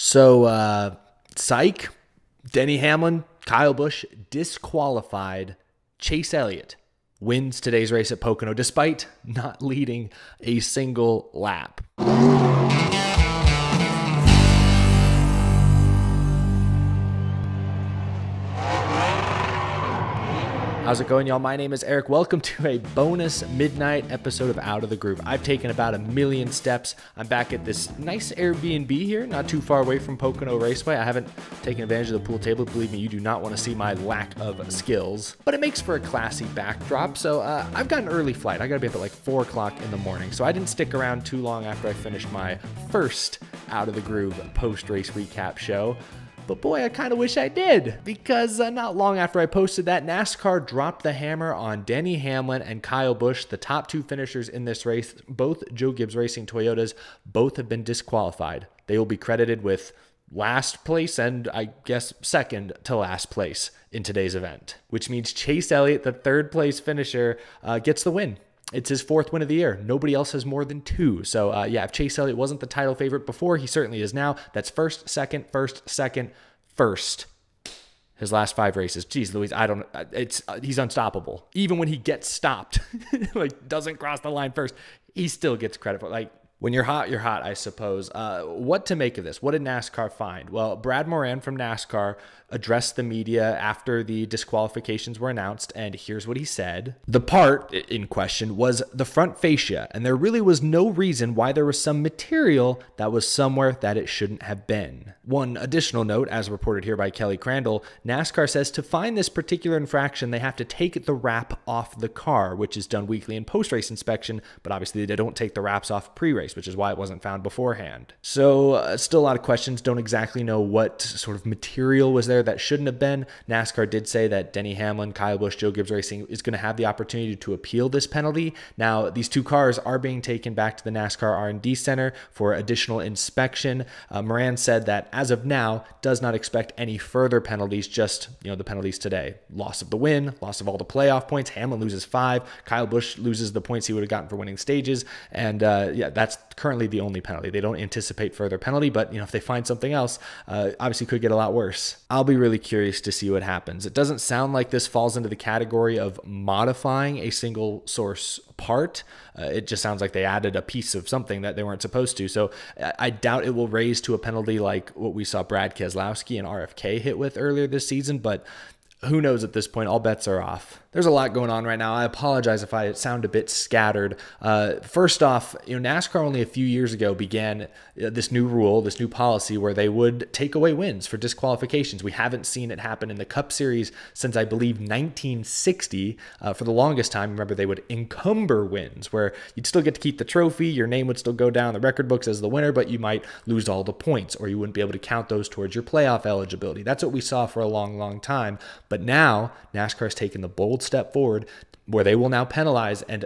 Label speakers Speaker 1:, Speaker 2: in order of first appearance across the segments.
Speaker 1: Psych, Denny Hamlin, Kyle Busch disqualified. Chase Elliott wins today's race at Pocono despite not leading a single lap. How's it going, y'all? My name is Eric. Welcome to a bonus midnight episode of Out of the Groove. I've taken about 1,000,000 steps. I'm back at this nice Airbnb here, not too far away from Pocono Raceway. I haven't taken advantage of the pool table. Believe me, you do not want to see my lack of skills, but it makes for a classy backdrop. So I've got an early flight. I got to be up at like 4 o'clock in the morning. So I didn't stick around too long after I finished my first Out of the Groove post-race recap show. But boy, I kind of wish I did, because not long after I posted that, NASCAR dropped the hammer on Denny Hamlin and Kyle Busch, the top two finishers in this race. Both Joe Gibbs Racing Toyotas, both have been disqualified. They will be credited with last place and I guess second to last place in today's event, which means Chase Elliott, the third place finisher, gets the win. It's his 4th win of the year. Nobody else has more than 2. So, if Chase Elliott wasn't the title favorite before, he certainly is now. That's first, second, first. His last 5 races. Geez, Louise, he's unstoppable. Even when he gets stopped, like doesn't cross the line first, he still gets credit for it. Like, when you're hot, I suppose. What to make of this? What did NASCAR find? Well, Brad Moran from NASCAR addressed the media after the disqualifications were announced, and here's what he said. The part in question was the front fascia, and there really was no reason why there was some material that was somewhere that it shouldn't have been. One additional note, as reported here by Kelly Crandall, NASCAR says to find this particular infraction, they have to take the wrap off the car, which is done weekly in post-race inspection, but obviously they don't take the wraps off pre-race, which is why it wasn't found beforehand. So still a lot of questions. Don't exactly know what sort of material was there that shouldn't have been. NASCAR did say that Denny Hamlin, Kyle Busch, Joe Gibbs Racing is going to have the opportunity to appeal this penalty. Now, these 2 cars are being taken back to the NASCAR R&D Center for additional inspection. Moran said that as of now, does not expect any further penalties, just the penalties today. Loss of the win, loss of all the playoff points. Hamlin loses 5. Kyle Busch loses the points he would have gotten for winning stages. And that's currently the only penalty. They don't anticipate further penalty, but if they find something else, obviously could get a lot worse. I'll be really curious to see what happens. It doesn't sound like this falls into the category of modifying a single source part. It just sounds like they added a piece of something that they weren't supposed to. So I doubt it will raise to a penalty like what we saw Brad Keselowski and RFK hit with earlier this season, but who knows at this point? All bets are off. There's a lot going on right now. I apologize if I sound a bit scattered. First off, NASCAR only a few years ago began this new rule, this new policy where they would take away wins for disqualifications. We haven't seen it happen in the Cup Series since, I believe, 1960. For the longest time, remember, they would encumber wins where you'd still get to keep the trophy. Your name would still go down the record books as the winner, but you might lose all the points or you wouldn't be able to count those towards your playoff eligibility. That's what we saw for a long, long time. But now NASCAR has taken the bold step forward where they will now penalize and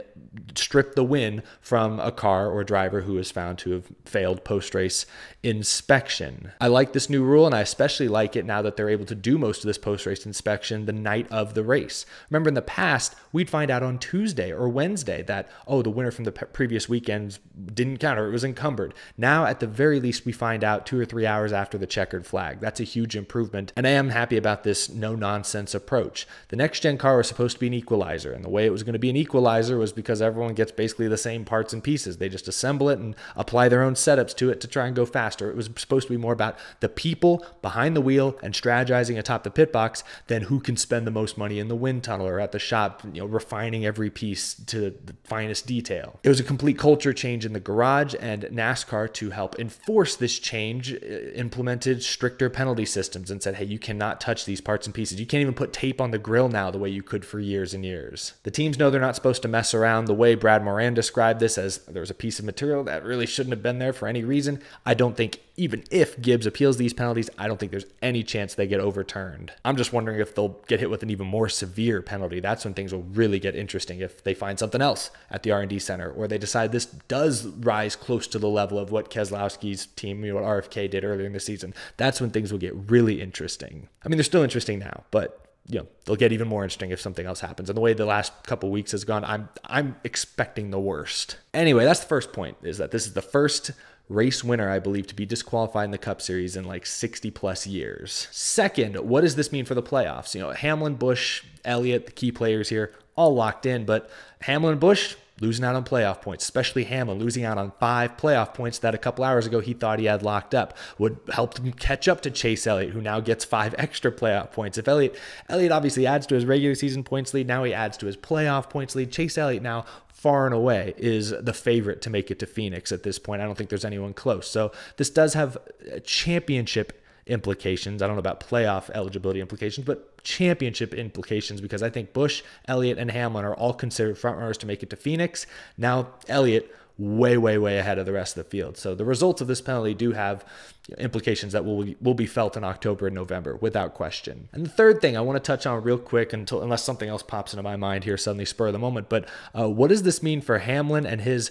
Speaker 1: strip the win from a car or driver who is found to have failed post-race inspection. I like this new rule, and I especially like it now that they're able to do most of this post-race inspection the night of the race. Remember, in the past, we'd find out on Tuesday or Wednesday that, the winner from the previous weekends didn't count or it was encumbered. Now, at the very least, we find out 2 or 3 hours after the checkered flag. That's a huge improvement, and I am happy about this no-nonsense approach. The next-gen car was supposed to be an equalizer, and the way it was going to be an equalizer was because everyone gets basically the same parts and pieces. They just assemble it and apply their own setups to it to try and go faster. It was supposed to be more about the people behind the wheel and strategizing atop the pit box than who can spend the most money in the wind tunnel or at the shop, refining every piece to the finest detail. It was a complete culture change in the garage, and NASCAR, to help enforce this change, implemented stricter penalty systems and said, hey, you cannot touch these parts and pieces. You can't even put tape on the grill now the way you could for years and years. The teams know they're not supposed to mess around. The way Brad Moran described this as there was a piece of material that really shouldn't have been there for any reason, I don't think even if Gibbs appeals these penalties, I don't think there's any chance they get overturned. I'm just wondering if they'll get hit with an even more severe penalty. That's when things will really get interesting, if they find something else at the R&D Center, or they decide this does rise close to the level of what Keselowski's team, what RFK did earlier in the season. That's when things will get really interesting. I mean, they're still interesting now, but they'll get even more interesting if something else happens. And the way the last couple weeks has gone, I'm expecting the worst. Anyway, that's the first point, is that this is the first race winner, I believe, to be disqualified in the Cup Series in like 60 plus years. Second, what does this mean for the playoffs? You know, Hamlin, Busch, Elliott, the key players here, all locked in, but Hamlin and Busch losing out on playoff points, especially Hamlin losing out on 5 playoff points that a couple hours ago he thought he had locked up. Would help him catch up to Chase Elliott, who now gets 5 extra playoff points. If Elliott obviously adds to his regular season points lead, now he adds to his playoff points lead. Chase Elliott now far and away is the favorite to make it to Phoenix at this point. I don't think there's anyone close. So this does have championship implications. I don't know about playoff eligibility implications, but championship implications, because I think Busch, Elliott, and Hamlin are all considered frontrunners to make it to Phoenix. Now Elliott way, way, way ahead of the rest of the field. So the results of this penalty do have implications that will be felt in October and November without question. And the third thing I want to touch on real quick, unless something else pops into my mind here suddenly spur of the moment, but what does this mean for Hamlin and his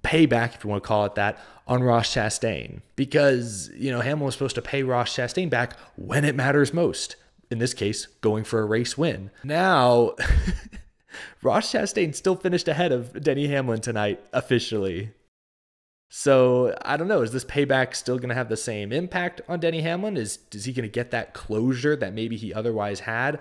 Speaker 1: payback, if you want to call it that, on Ross Chastain? Because, you know, Hamlin was supposed to pay Ross Chastain back when it matters most. In this case, going for a race win. Now, Ross Chastain still finished ahead of Denny Hamlin tonight, officially. So, I don't know. Is this payback still going to have the same impact on Denny Hamlin? Is he going to get that closure that maybe he otherwise had?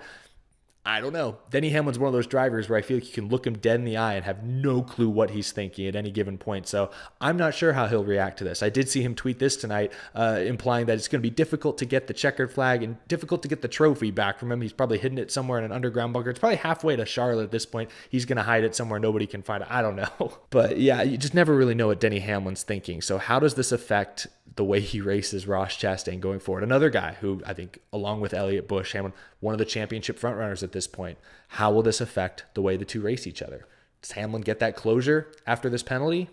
Speaker 1: I don't know. Denny Hamlin's one of those drivers where I feel like you can look him dead in the eye and have no clue what he's thinking at any given point. So I'm not sure how he'll react to this. I did see him tweet this tonight, implying that it's going to be difficult to get the checkered flag and difficult to get the trophy back from him. He's probably hidden it somewhere in an underground bunker. It's probably halfway to Charlotte at this point. He's going to hide it somewhere nobody can find it. I don't know. But yeah, you just never really know what Denny Hamlin's thinking. So how does this affect the way he races Ross Chastain going forward? Another guy who I think, along with Elliott, Busch, Hamlin, one of the championship frontrunners at this point. How will this affect the way the two race each other? Does Hamlin get that closure after this penalty?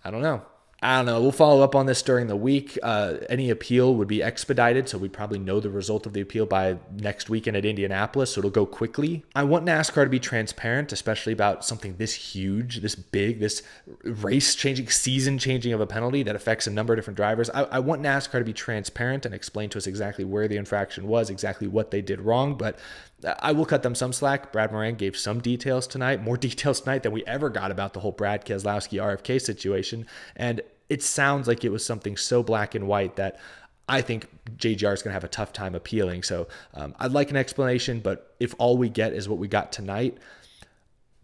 Speaker 1: I don't know. We'll follow up on this during the week. Any appeal would be expedited, so we'd probably know the result of the appeal by next weekend at Indianapolis, so it'll go quickly. I want NASCAR to be transparent, especially about something this huge, this big, this race-changing, season-changing of a penalty that affects a number of different drivers. I want NASCAR to be transparent and explain to us exactly where the infraction was, exactly what they did wrong, but I will cut them some slack. Brad Moran gave some details tonight, more details tonight than we ever got about the whole Brad Keselowski RFK situation. And it sounds like it was something so black and white that I think JGR is going to have a tough time appealing. So I'd like an explanation, but if all we get is what we got tonight,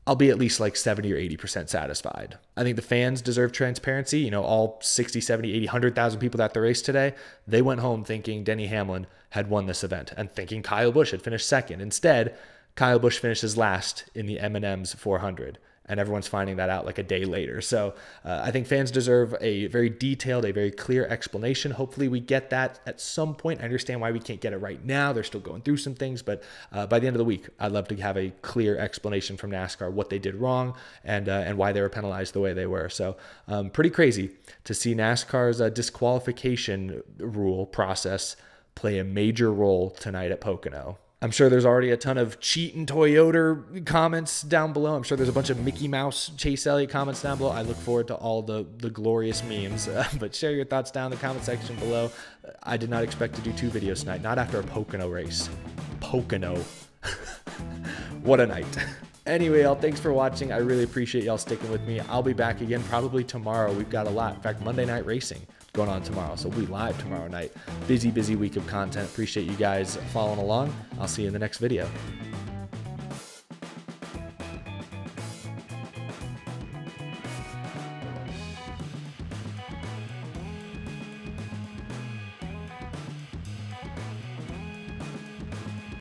Speaker 1: I'll be at least like 70 or 80% satisfied. I think the fans deserve transparency. You know, all 60, 70, 80, 100,000 people at the race today, they went home thinking Denny Hamlin had won this event and thinking Kyle Busch had finished second. Instead, Kyle Busch finishes last in the M&M's 400. And everyone's finding that out like a day later. So I think fans deserve a very detailed, a very clear explanation. Hopefully we get that at some point. I understand why we can't get it right now. They're still going through some things, but by the end of the week, I'd love to have a clear explanation from NASCAR, what they did wrong and why they were penalized the way they were. So pretty crazy to see NASCAR's disqualification rule process play a major role tonight at Pocono. I'm sure there's already a ton of cheating Toyota comments down below. I'm sure there's a bunch of Mickey Mouse Chase Elliott comments down below. I look forward to all the glorious memes, but share your thoughts down in the comment section below. I did not expect to do 2 videos tonight, not after a Pocono race. Pocono. What a night. Anyway, y'all, thanks for watching. I really appreciate y'all sticking with me. I'll be back again probably tomorrow. We've got a lot. In fact, Monday Night Racing going on tomorrow, so we'll be live tomorrow night. Busy week of content. Appreciate you guys following along. I'll see you in the next video.